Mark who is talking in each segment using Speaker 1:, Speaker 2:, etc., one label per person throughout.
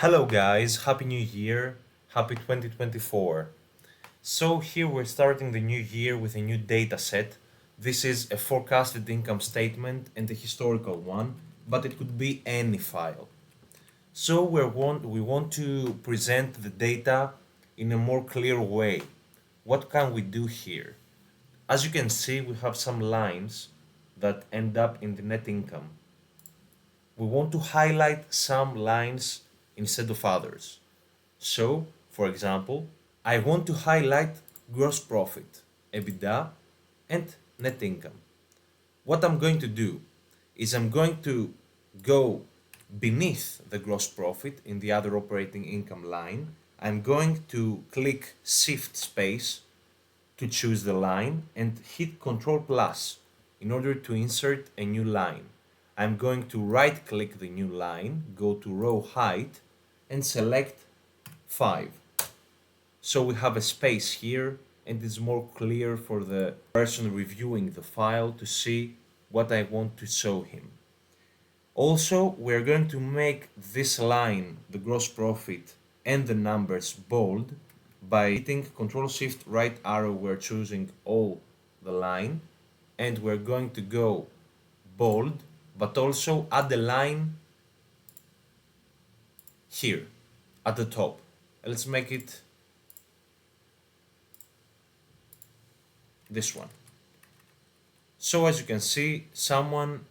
Speaker 1: Hello guys, Happy New Year, Happy 2024. So here we're starting the new year with a new data set. This is a forecasted income statement and a historical one, but it could be any file. So we want to present the data in a more clear way. What can we do here? As you can see, we have some lines that end up in the net income. We want to highlight some lines instead of others. So, for example, I want to highlight gross profit, EBITDA, and net income. What I'm going to do is I'm going to go beneath the gross profit in the other operating income line. I'm going to click Shift space to choose the line and hit Control plus in order to insert a new line. I'm going to right click the new line, go to row height and select 5. So we have a space here and it's more clear for the person reviewing the file to see what I want to show him. Also, we're going to make this line, the gross profit and the numbers bold by hitting Ctrl Shift right arrow. We're choosing all the line and we're going to go bold, but also add a line here at the top. Let's make it this one. So as you can see, someone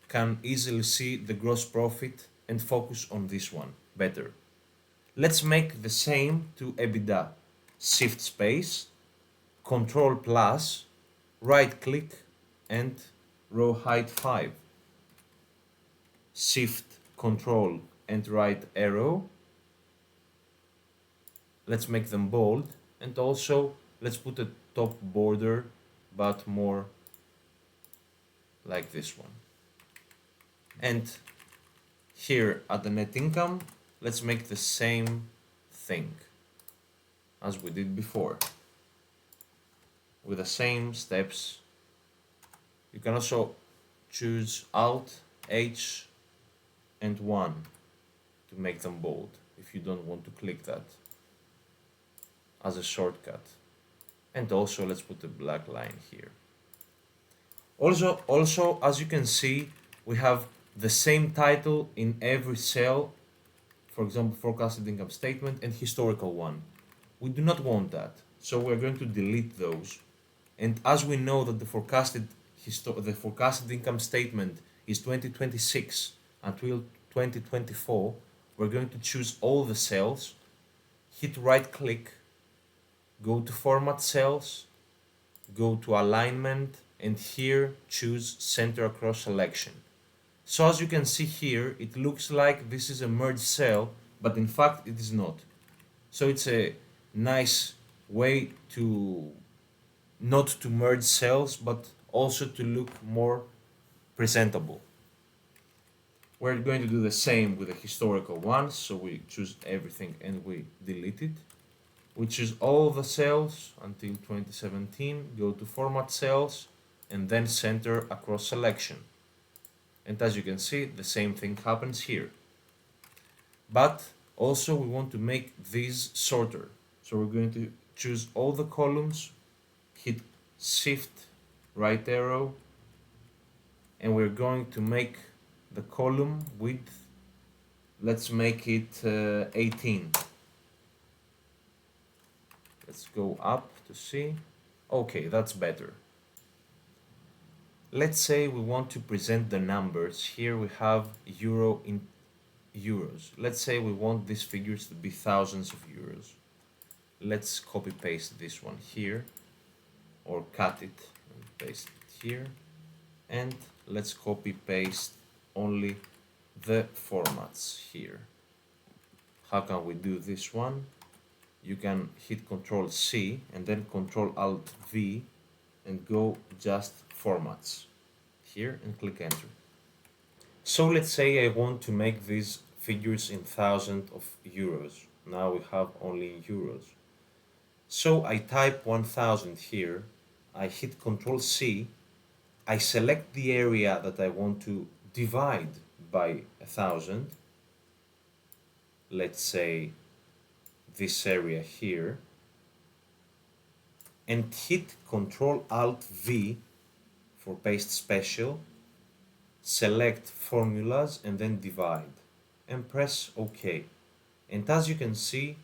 Speaker 1: can easily see the gross profit and focus on this one better. Let's make the same to EBITDA. Shift space, Control plus, right click and row height 5. Shift, Control and right arrow. Let's make them bold and also let's put a top border but more like this one. And here at the net income, let's make the same thing as we did before with the same steps. You can also choose Alt, H and 1 to make them bold if you don't want to click that as a shortcut. And also let's put a black line here. Also, as you can see, we have the same title in every cell, for example, forecasted income statement and historical one. We do not want that, so we're going to delete those. And as we know that the forecasted income statement is 2026 until 2024, we're going to choose all the cells, hit right click, go to format cells, go to alignment, and here choose center across selection. So as you can see here, it looks like this is a merged cell, but in fact it is not. So it's a nice way to not to merge cells, but also to look more presentable. We're going to do the same with the historical ones, so we choose everything and we delete it. We choose all the cells until 2017, go to format cells, and then center across selection. And as you can see, the same thing happens here. But also we want to make these shorter. So we're going to choose all the columns, hit Shift, right arrow, and we're going to make the column width, let's make it 18. Let's go up to see. Okay, that's better. Let's say we want to present the numbers. Here we have euro in euros. Let's say we want these figures to be thousands of euros. Let's copy paste this one here, or cut it and paste it here. And let's copy paste only the formats here. How can we do this one? You can hit Ctrl C and then Ctrl Alt V and go just formats here and click enter. So let's say I want to make these figures in thousands of euros. Now we have only in euros. So I type 1000 here, I hit Ctrl C, I select the area that I want to divide by 1000, let's say this area here, and hit Ctrl Alt V for paste special, select formulas and then divide, and press OK. And as you can see,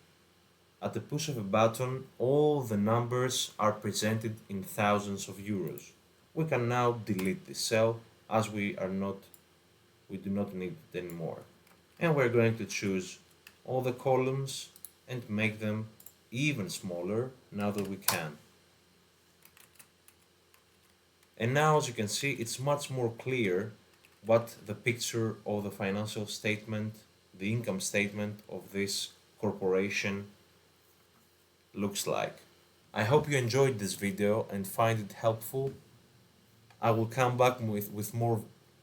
Speaker 1: at the push of a button, all the numbers are presented in thousands of euros. We can now delete this cell as we do not need it anymore. And we're going to choose all the columns and make them even smaller now that we can. And now, as you can see, it's much more clear what the picture of the financial statement, the income statement of this corporation looks like. I hope you enjoyed this video and find it helpful. I will come back with more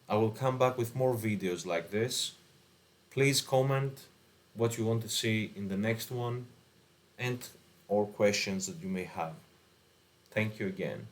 Speaker 1: videos like this. Please comment what you want to see in the next one and or questions that you may have. Thank you again.